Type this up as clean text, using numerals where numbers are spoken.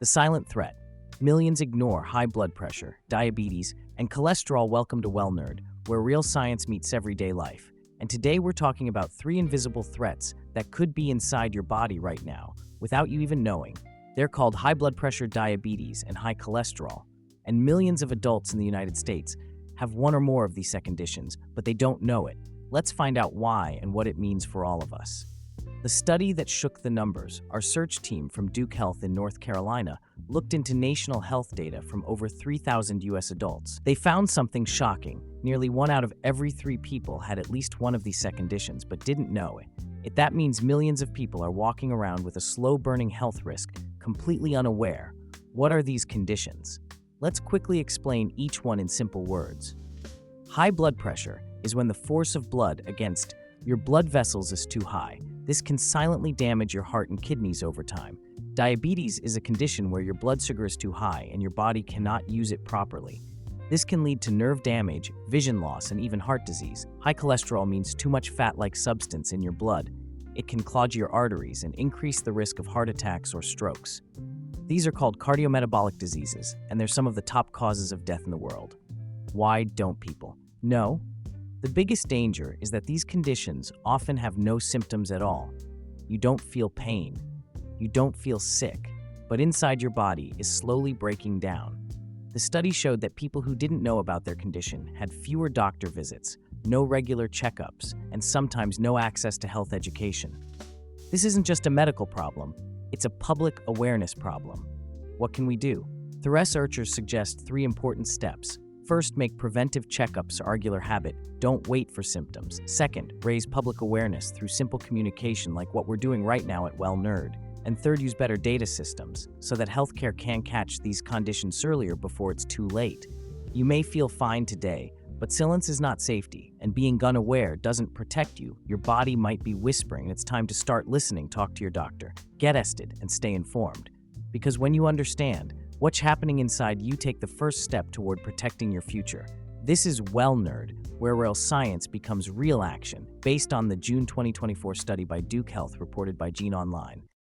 The silent threat. Millions ignore high blood pressure, diabetes, and cholesterol. Welcome to WellNerd, where real science meets everyday life. And today we're talking about 3 invisible threats that could be inside your body right now, without you even knowing. They're called high blood pressure, diabetes, and high cholesterol. And millions of adults in the United States have one or more of these conditions, but they don't know it. Let's find out why and what it means for all of us. The study that shook the numbers, our search team from Duke Health in North Carolina looked into national health data from over 3,000 U.S. adults. They found something shocking. Nearly 1 out of every 3 people had at least one of these conditions but didn't know it. That means millions of people are walking around with a slow-burning health risk, completely unaware. What are these conditions? Let's quickly explain each one in simple words. High blood pressure is when the force of blood against your blood vessels is too high. This can silently damage your heart and kidneys over time. Diabetes is a condition where your blood sugar is too high and your body cannot use it properly. This can lead to nerve damage, vision loss, and even heart disease. High cholesterol means too much fat-like substance in your blood. It can clog your arteries and increase the risk of heart attacks or strokes. These are called cardiometabolic diseases, and they're some of the top causes of death in the world. Why don't people know? The biggest danger is that these conditions often have no symptoms at all. You don't feel pain. You don't feel sick, but inside your body is slowly breaking down. The study showed that people who didn't know about their condition had fewer doctor visits, no regular checkups, and sometimes no access to health education. This isn't just a medical problem, it's a public awareness problem. What can we do? The researchers suggest 3 important steps. First, make preventive checkups a regular habit. Don't wait for symptoms. Second, raise public awareness through simple communication like what we're doing right now at WellNerd. And third, use better data systems so that healthcare can catch these conditions earlier before it's too late. You may feel fine today, but silence is not safety, and being unaware doesn't protect you. Your body might be whispering, and it's time to start listening. Talk to your doctor. Get tested and stay informed. Because when you understand what's happening inside, you take the first step toward protecting your future. This is WellNerd, where real science becomes real action, based on the June 2024 study by Duke Health reported by GeneOnline.